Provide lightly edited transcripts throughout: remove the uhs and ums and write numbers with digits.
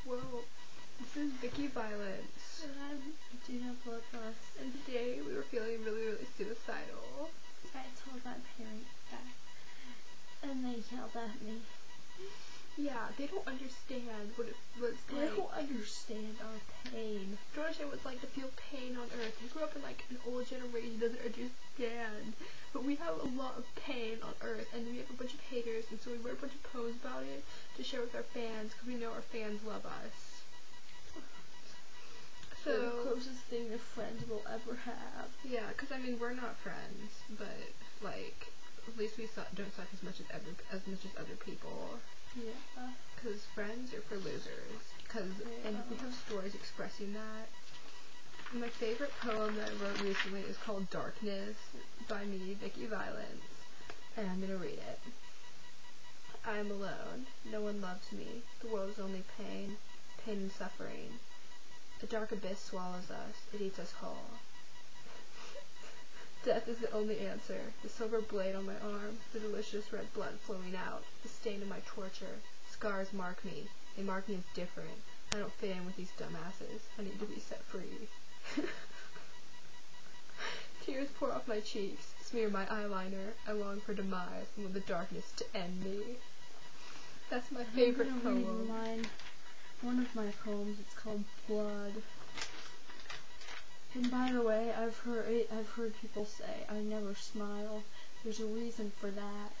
Well, this is Vicki Violence. And I'm Beduna Bloodlust. And today we were feeling really, really suicidal. I told my parents that, and they yelled at me. Yeah, they don't understand what it was like. They don't understand our pain. They don't understand what it's like to feel pain on Earth. They grew up in like an old generation that doesn't understand. But we have a lot of pain on Earth, and we have a bunch of haters, and so we wrote a bunch of poems about it to share with our fans, because we know our fans love us. So the closest thing to friends we'll ever have. Yeah, because I mean we're not friends, but like at least we don't suck as much as other people. Yeah. Because friends are for losers. And we have stories expressing that. My favorite poem that I wrote recently is called Darkness by me, Vicki Violence, and I'm gonna read it. I am alone. No one loves me. The world is only pain, pain and suffering. A dark abyss swallows us. It eats us whole. Death is the only answer. The silver blade on my arm, the delicious red blood flowing out, the stain of my torture. Scars mark me. They mark me as different. I don't fit in with these dumbasses. I need to be set free. Tears pour off my cheeks, smear my eyeliner. I long for demise and want the darkness to end me. That's my favorite poem. One of my poems, it's called Blood. And by the way, I've heard people say I never smile. There's a reason for that.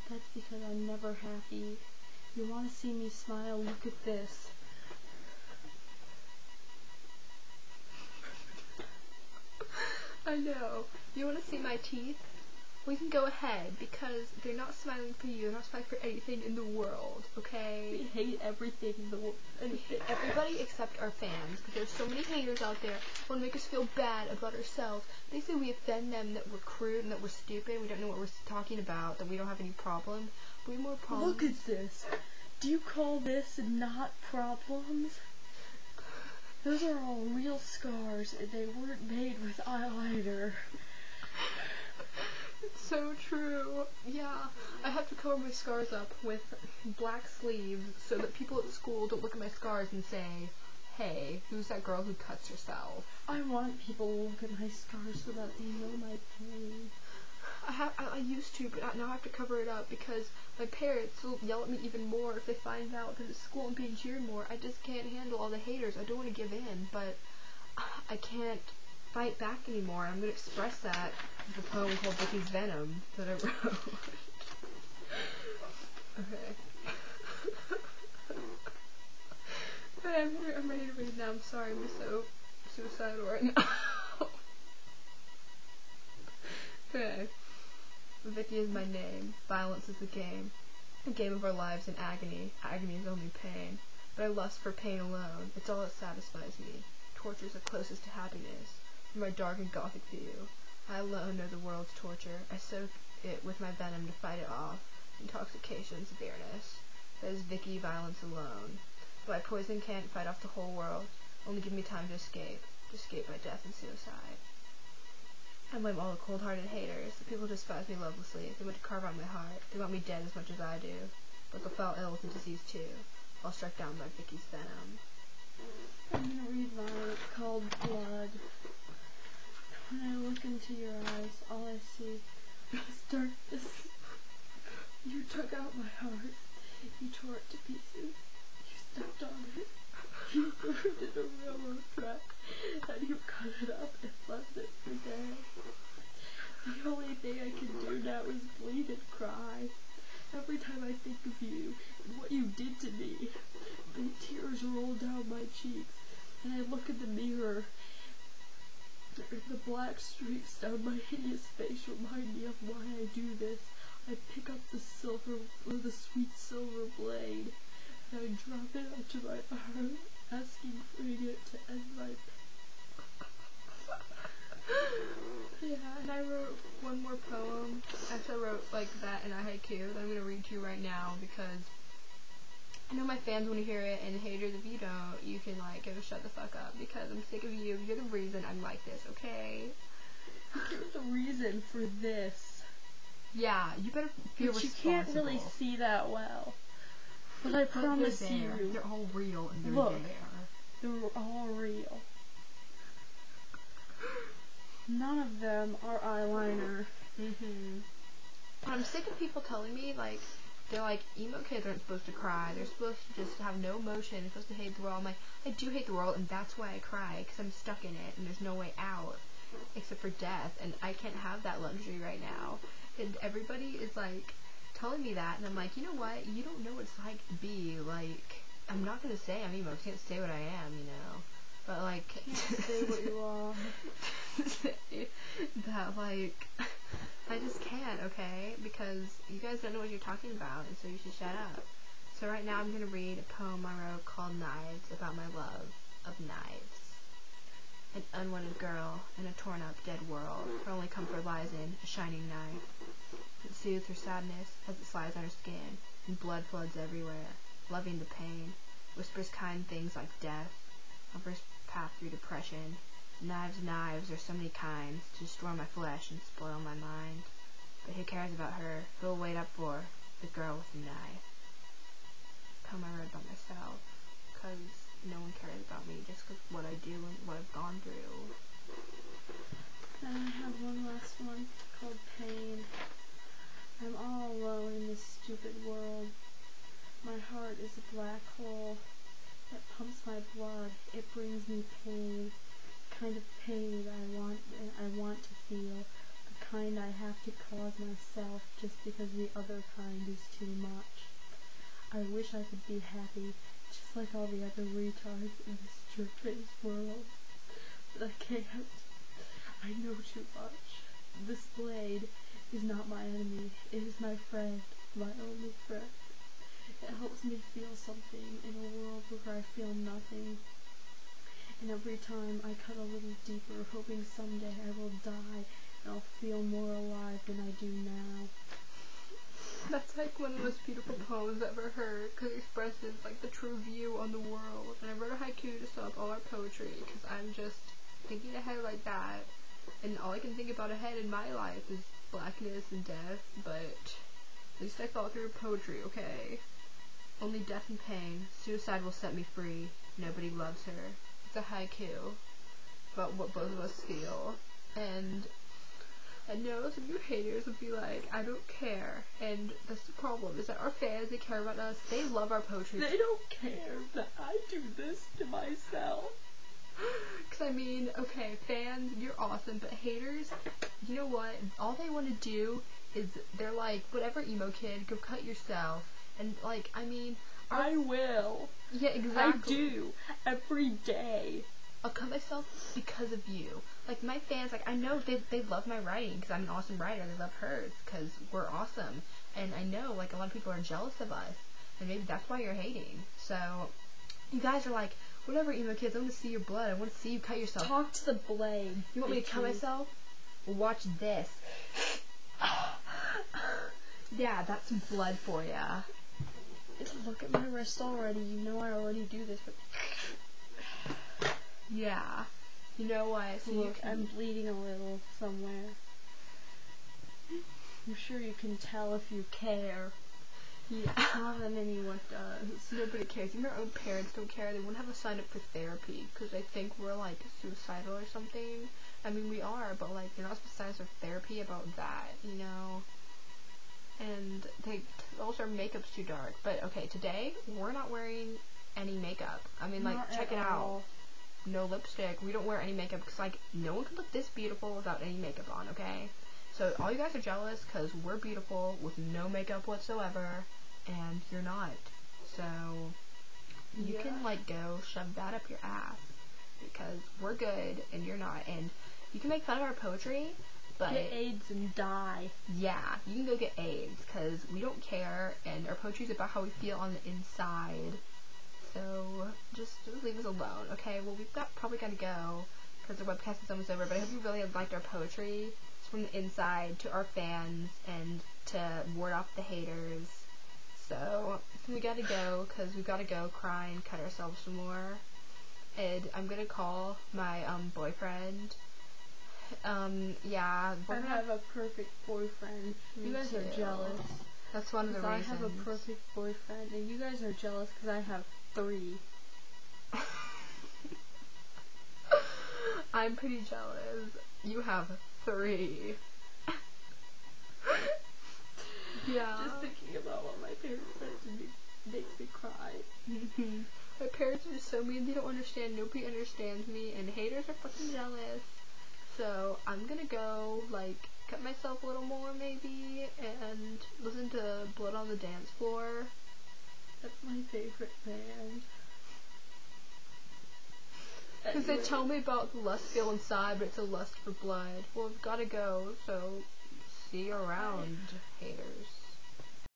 That's because I'm never happy. You want to see me smile? Look at this. I know. You want to see my teeth? We can go ahead, because they're not smiling for you. They're not smiling for anything in the world, okay? We hate everything in the world. Everybody except our fans, because there's so many haters out there who want to make us feel bad about ourselves. They say we offend them, that we're crude, and that we're stupid, we don't know what we're talking about, that we don't have any problems. We have more problems. Look at this. Do you call this not problems? Those are all real scars, and they weren't made with eyeliner. It's so true. Yeah, I have to cover my scars up with black sleeves so that people at school don't look at my scars and say, hey, who's that girl who cuts herself? I want people to look at my scars so that they know my pain. I used to, but now I have to cover it up because my parents will yell at me even more if they find out that at school I'm being cheered more. I just can't handle all the haters. I don't want to give in, but I can't fight back anymore. I'm going to express that with a poem called Vicki's Venom that I wrote. Okay. I'm ready to read now. I'm sorry, I'm so suicidal right now. Okay. Vicki is my name. Violence is the game. A game of our lives in agony. Agony is only pain. But I lust for pain alone. It's all that satisfies me. Torture is the closest to happiness. From my dark and gothic view, I alone know the world's torture. I soak it with my venom to fight it off. Intoxication, severeness. That is Vicki Violence alone. My poison can't fight off the whole world. Only give me time to escape. To escape by death and suicide. I blame all the cold-hearted haters. The people who despise me lovelessly. They want to carve out my heart. They want me dead as much as I do. But they'll fall ill with the disease too. All struck down by Vicki's venom. I'm gonna read mine. It's called Blood. When I look into your eyes, all I see is darkness. You took out my heart. You tore it to pieces. You stepped on it. You threw it in a railroad track. And you cut it up and left it for dead. The only thing I can do now is bleed and cry. Every time I think of you and what you did to me, the tears roll down my cheeks, and I look in the mirror. The black streaks down my hideous face remind me of why I do this. I pick up the sweet silver blade, and I drop it onto my arm, asking for it to end my pain. Yeah, and I wrote one more poem. Actually, I wrote like that in a haiku that I'm gonna read to you right now because I know my fans want to hear it, and haters, if you don't, you can like go shut the fuck up because I'm sick of you. You're the reason I'm like this, okay? You're the reason for this. Yeah, you better feel responsible. You can't really see that well. But I promise they're there. you. They're all real and they're Look. there. They're all real. None of them are eyeliner. I'm sick of people telling me, like, they're like, emo kids aren't supposed to cry. They're supposed to just have no emotion. They're supposed to hate the world. I'm like, I do hate the world, and that's why I cry, because I'm stuck in it, and there's no way out, except for death, and I can't have that luxury right now. And everybody is, like, telling me that, and I'm like, you know what? You don't know what it's like to be, like, I'm not going to say I'm emo. I can't say what I am, you know. But, like, Can't say what you are. that, like, I just can't, okay? Because you guys don't know what you're talking about, and so you should shut up. So right now I'm going to read a poem I wrote called Knives, about my love of knives. An unwanted girl in a torn-up, dead world. Her only comfort lies in a shining knife. It soothes her sadness as it slides on her skin, and blood floods everywhere, loving the pain. Whispers kind things like death, offers path through depression. Knives, knives, there's so many kinds, to destroy my flesh and spoil my mind. But who cares about her? Who will wait up for the girl with the knife? Poem I read by myself, because no one cares about me, just because what I do and what I've gone through. And I have one last one called Pain. I'm all alone in this stupid world. My heart is a black hole that pumps my blood. It brings me pain, the kind of pain that I want to feel, the kind I have to cause myself just because the other kind is too much. I wish I could be happy, just like all the other retards in this jerk-faced world, but I can't. I know too much. This blade is not my enemy. It is my friend, my only friend. It helps me feel something in a world where I feel nothing. And every time I cut a little deeper, hoping someday I will die and I'll feel more alive than I do now. That's like one of the most beautiful poems I've ever heard, because it expresses like the true view on the world. And I wrote a haiku to sum up all our poetry, because I'm just thinking ahead like that, and all I can think about ahead in my life is blackness and death, but at least I thought through poetry, okay? Only death and pain, suicide will set me free, nobody loves her. It's a haiku about what both of us feel, and I know some of you haters would be like, I don't care, and that's the problem, is that our fans, they care about us, they love our poetry. They don't care that I do this to myself. Because I mean, okay, fans, you're awesome, but haters, you know what, all they want to do is, they're like, whatever emo kid, go cut yourself, and like, I mean, I will. Yeah, exactly. I do, every day. I'll cut myself because of you. Like, my fans, like, I know they love my writing, because I'm an awesome writer, they love hers, because we're awesome, and I know, like, a lot of people are jealous of us, and maybe that's why you're hating, so, you guys are like, whatever, emo kids, I want to see your blood, I want to see you cut yourself. Talk to the blade. You want me to cut myself? Well, watch this. Yeah, that's some blood for ya. Look at my wrist already, you know I already do this, but... Yeah. You know what? So look, I'm bleeding a little somewhere. I'm sure you can tell if you care. Yeah. Not that anyone does. Nobody cares. Even our own parents don't care. They wouldn't have us sign up for therapy because they think we're, like, suicidal or something. I mean, we are, but, like, they're not supposed to sign us for therapy about that, you know? And they also, our makeup's too dark. But, okay, today, we're not wearing any makeup. I mean, like, check it out. No lipstick. We don't wear any makeup because, like, no one can look this beautiful without any makeup on, okay? So all you guys are jealous because we're beautiful with no makeup whatsoever, and you're not. So you can, like, go shove that up your ass because we're good and you're not. And you can make fun of our poetry, but... Get AIDS and die. Yeah, you can go get AIDS because we don't care, and our poetry is about how we feel on the inside. So, just leave us alone, okay? Well, we've probably got to go, because the webcast is almost over, but I hope you really liked our poetry. It's from the inside to our fans, and to ward off the haters. So, we gotta go, because we've gotta go cry and cut ourselves some more. And I'm gonna call my, boyfriend. Yeah. I have a perfect boyfriend. You guys are jealous. That's one of the I reasons. have a perfect boyfriend, and you guys are jealous because I have 3. I'm pretty jealous. You have 3. Yeah. Just thinking about what my parents said to me makes me cry. My parents are so mean, they don't understand. Nobody understands me, and haters are fucking jealous. So I'm gonna go, like, cut myself a little more, maybe, and listen to Blood on the Dance Floor. That's my favorite band. Because they tell me about the lust feel inside, but it's a lust for blood. Well, I've gotta go, so see you around, haters.